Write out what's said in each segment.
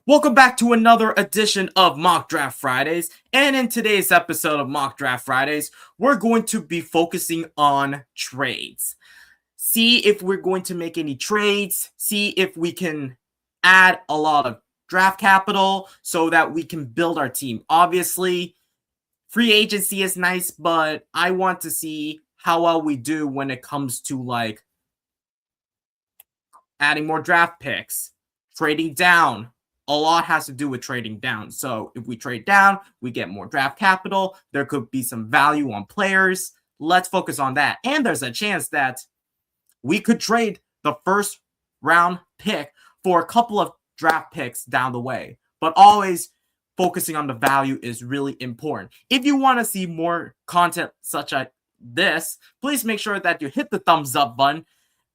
Welcome back to another edition of Mock Draft Fridays. And in today's episode of Mock Draft Fridays, we're going to be focusing on trades. See if we're going to make any trades, see if we can add a lot of draft capital so that we can build our team. Obviously, free agency is nice, but I want to see how well we do when it comes to like adding more draft picks, trading down. A lot has to do with trading down. So if we trade down, we get more draft capital. There could be some value on players. Let's focus on that. And there's a chance that we could trade the first round pick for a couple of draft picks down the way. But always focusing on the value is really important. If you want to see more content such as this, please make sure that you hit the thumbs up button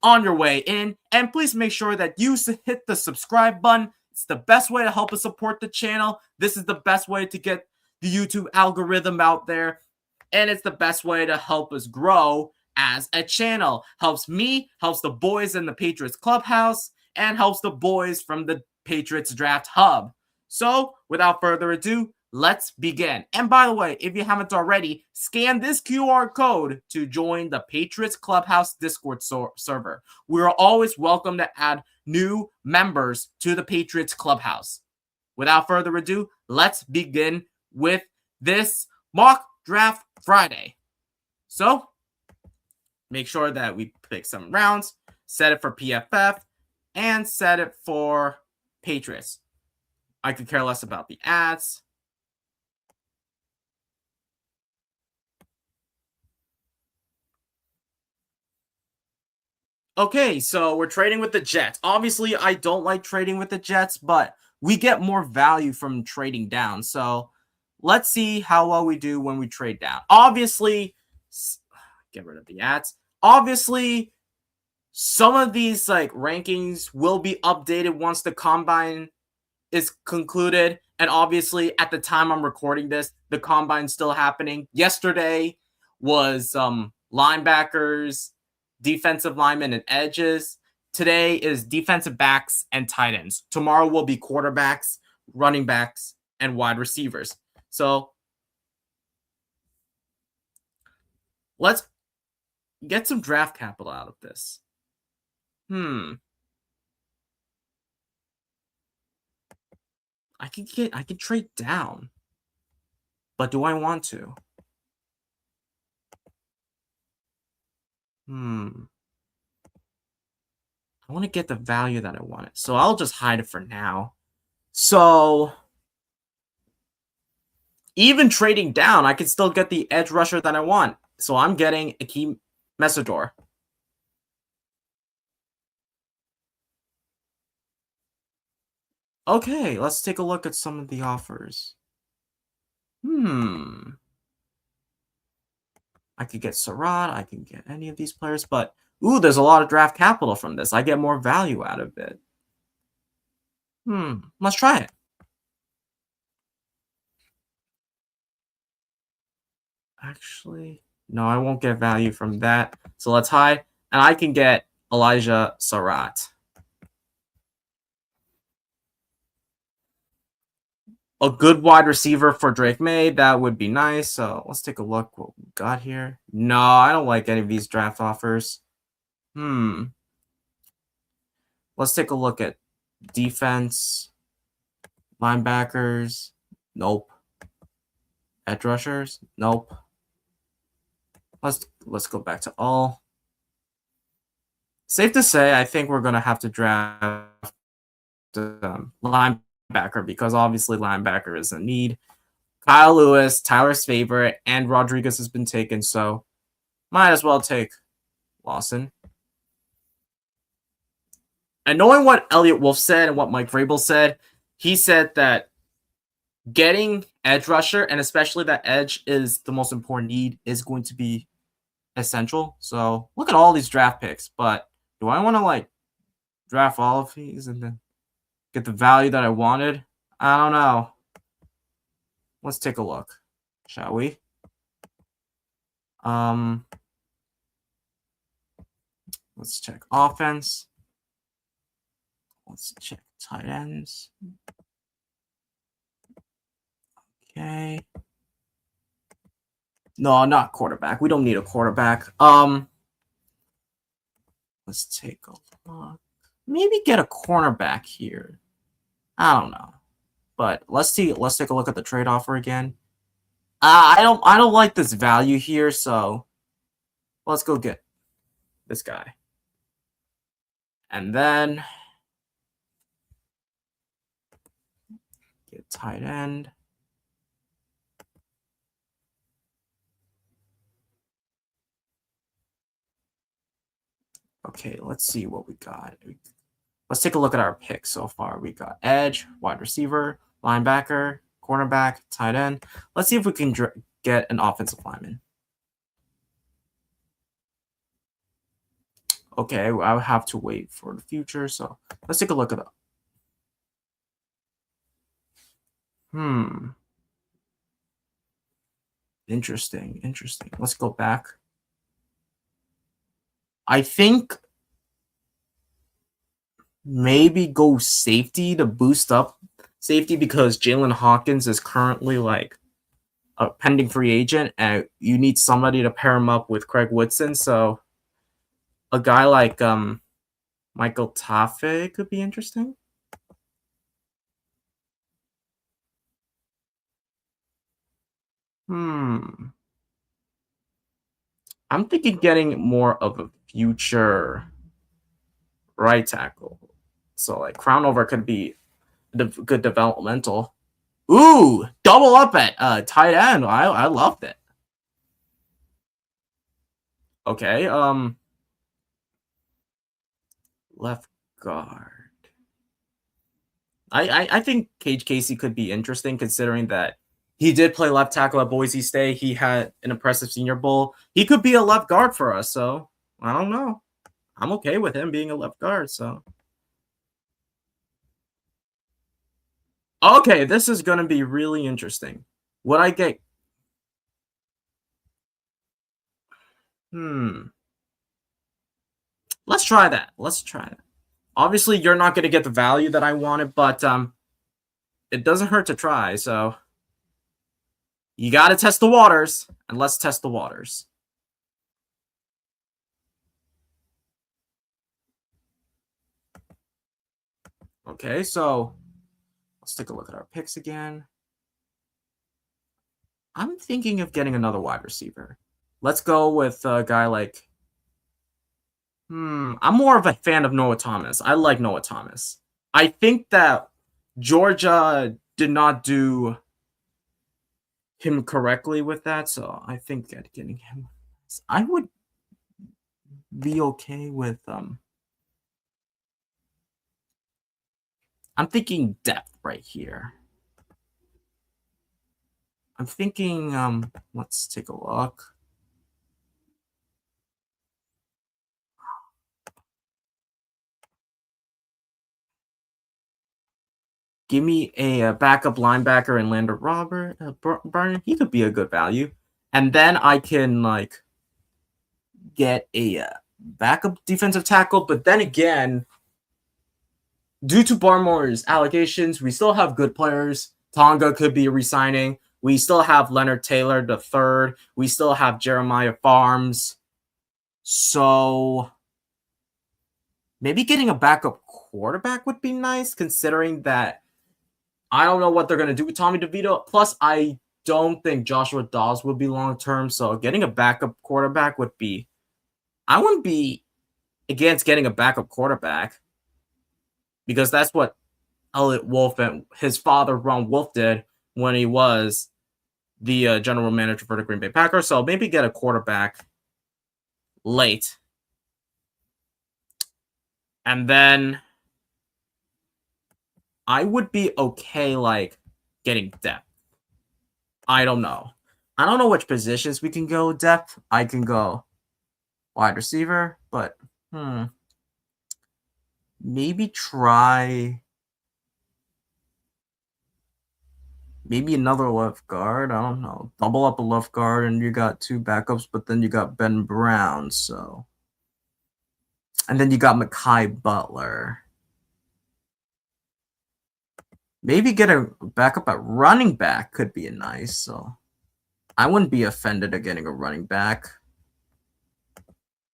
on your way in, and please make sure that you hit the subscribe button. It's the best way to help us support the channel. This is the best way to get the YouTube algorithm out there, and it's the best way to help us grow as a channel. Helps me, helps the boys in the Patriots Clubhouse, and helps the boys from the Patriots Draft Hub. So, without further ado, let's begin. And by the way, if you haven't already, scan this QR code to join the Patriots Clubhouse Discord server. We are always welcome to add new members to the Patriots Clubhouse. Without further ado, let's begin with this Mock Draft Friday. So, make sure that we pick some rounds, set it for PFF, and set it for Patriots. I could care less about the ads. Okay, so we're trading with the Jets. Obviously, I don't like trading with the Jets, but we get more value from trading down. So let's see how well we do when we trade down. Obviously, get rid of the ads. Obviously, some of these like rankings will be updated once the combine is concluded. And obviously, at the time I'm recording this, the combine's still happening. Yesterday was linebackers, defensive linemen, and edges. Today is defensive backs and tight ends. Tomorrow will be quarterbacks, running backs, and wide receivers. So let's get some draft capital out of this. I can trade down. But do I want to? I want to get the value that I wanted. So I'll just hide it for now. So even trading down, I can still get the edge rusher that I want. So I'm getting Akeem Mesidor. Okay, let's take a look at some of the offers. I could get Surratt. I can get any of these players. But, ooh, there's a lot of draft capital from this. I get more value out of it. Let's try it. Actually, no, I won't get value from that. So let's hide. And I can get Elijah Surratt. A good wide receiver for Drake May, that would be nice. So let's take a look what we got here. No, I don't like any of these draft offers. Let's take a look at defense, linebackers. Nope. Edge rushers. Nope. Let's go back to all. Safe to say, I think we're gonna have to draft linebacker because obviously linebacker is a need. Kyle Lewis, Tyler's favorite, and Rodriguez has been taken, so might as well take Lawson. And knowing what Elliot Wolf said and what Mike Vrabel said, he said that getting edge rusher, and especially that edge is the most important need, is going to be essential. So look at all these draft picks, but do I want to like draft all of these and then get the value that I wanted? I don't know. Let's take a look, shall we? Let's check offense. Let's check tight ends. Okay. No, not quarterback. We don't need a quarterback. Let's take a look. Maybe get a cornerback here. I don't know. But let's see. Let's take a look at the trade offer again. I don't like this value here, so let's go get this guy. And then get tight end. Okay, let's see what we got. Let's take a look at our picks so far. We got edge, wide receiver, linebacker, cornerback, tight end. Let's see if we can get an offensive lineman. Okay, I'll have to wait for the future. So let's take a look at it. Interesting. Let's go back. I think maybe go safety to boost up safety because Jalen Hawkins is currently like a pending free agent and you need somebody to pair him up with Craig Woodson. So a guy like Michael Taffe could be interesting. I'm thinking getting more of a future right tackle. So like Crownover could be the good developmental. Ooh, double up at tight end. I loved it. Okay, left guard. I think Cage Casey could be interesting considering that he did play left tackle at Boise State. He had an impressive Senior Bowl. He could be a left guard for us, so I don't know. I'm okay with him being a left guard, so. Okay, this is going to be really interesting. Would I get... Let's try that. Obviously, you're not going to get the value that I wanted, but it doesn't hurt to try, so you got to test the waters, and let's test the waters. Okay, so let's take a look at our picks again. I'm thinking of getting another wide receiver. Let's go with a guy like... I'm more of a fan of Noah Thomas. I like Noah Thomas. I think that Georgia did not do him correctly with that, so I think that getting him... I would be okay with... I'm thinking depth right here. I'm thinking... let's take a look. Give me a backup linebacker and Lander Robert Barton. He could be a good value. And then I can like get a backup defensive tackle. But then again, due to Barmore's allegations, we still have good players. Tonga could be resigning. We still have Leonard Taylor III. We still have Jeremiah Farms. So maybe getting a backup quarterback would be nice, considering that I don't know what they're going to do with Tommy DeVito. Plus, I don't think Joshua Dawes will be long-term. So getting a backup quarterback would be... I wouldn't be against getting a backup quarterback because that's what Elliott Wolf and his father, Ron Wolf, did when he was the general manager for the Green Bay Packers. So maybe get a quarterback late. And then I would be okay, like, getting depth. I don't know. I don't know which positions we can go depth. I can go wide receiver, but maybe try maybe another left guard. I don't know. Double up a left guard, and you got two backups, but then you got Ben Brown, so... And then you got Mekhi Butler. Maybe get a backup at running back could be nice. So I wouldn't be offended at getting a running back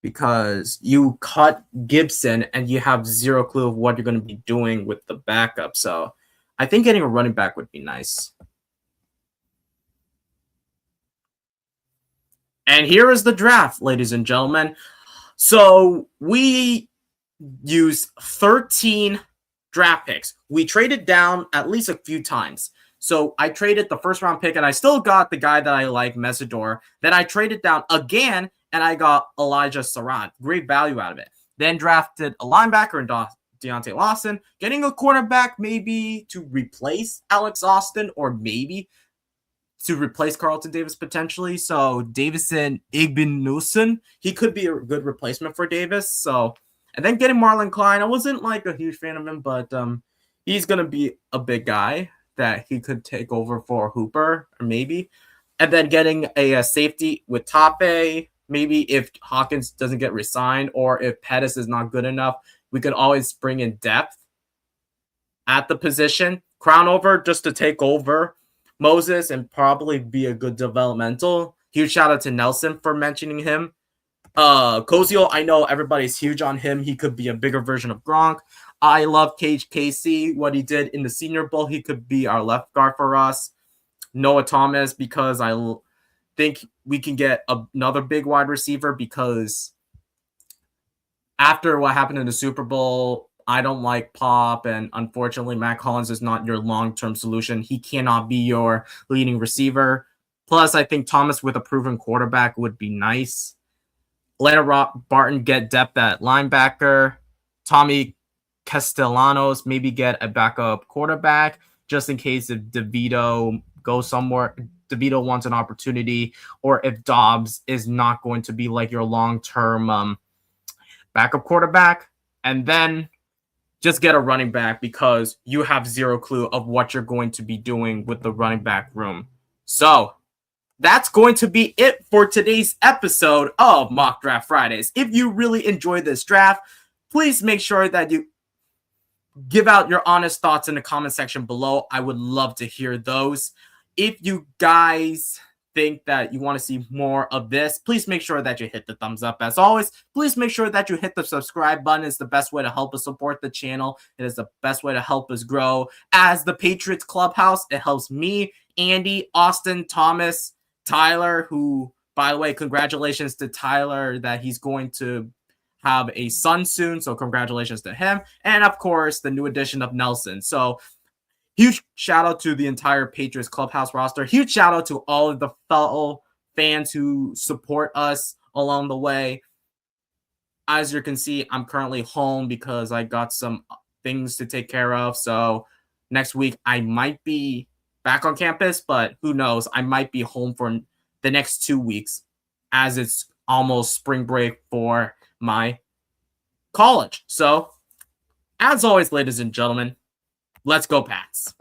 because you cut Gibson and you have zero clue of what you're going to be doing with the backup. So I think getting a running back would be nice. And here is the draft, ladies and gentlemen. So we used 13 draft picks. We traded down at least a few times. So I traded the first round pick and I still got the guy that I like, Mesidor. Then I traded down again and I got Elijah Sarant. Great value out of it. Then drafted a linebacker in Deontay Lawson, getting a quarterback maybe to replace Alex Austin or maybe to replace Carlton Davis potentially. So Davison Igbinosun, he could be a good replacement for Davis. So, and then getting Marlon Klein, I wasn't like a huge fan of him, but he's gonna be a big guy that he could take over for Hooper or maybe. And then getting a safety with Tape, maybe if Hawkins doesn't get resigned or if Pettis is not good enough, we could always bring in depth at the position. Crown over just to take over Moses and probably be a good developmental. Huge shout out to Nelson for mentioning him. Koziel, I know everybody's huge on him. He could be a bigger version of Gronk. I love Cage Casey, what he did in the Senior Bowl. He could be our left guard for us. Noah Thomas, because I think we can get another big wide receiver because after what happened in the Super Bowl, I don't like Pop, and unfortunately, Matt Collins is not your long-term solution. He cannot be your leading receiver. Plus, I think Thomas with a proven quarterback would be nice. Leonard Barton get depth at linebacker. Tommy Castellanos maybe get a backup quarterback just in case if DeVito goes somewhere. DeVito wants an opportunity, or if Dobbs is not going to be like your long-term backup quarterback. And then just get a running back because you have zero clue of what you're going to be doing with the running back room. So that's going to be it for today's episode of Mock Draft Fridays. If you really enjoyed this draft, please make sure that you give out your honest thoughts in the comment section below. I would love to hear those. If you guys think that you want to see more of this, please make sure that you hit the thumbs up. As always, please make sure that you hit the subscribe button. It's the best way to help us support the channel. It is the best way to help us grow as the Patriots Clubhouse. It helps me, Andy, Austin, Thomas, Tyler, who, by the way, congratulations to Tyler that he's going to have a son soon. So congratulations to him. And of course, the new addition of Nelson. So huge shout out to the entire Patriots Clubhouse roster. Huge shout out to all of the fellow fans who support us along the way. As you can see, I'm currently home because I got some things to take care of. So next week I might be back on campus, but who knows? I might be home for the next 2 weeks as it's almost spring break for my college. So as always, ladies and gentlemen, let's go Pats.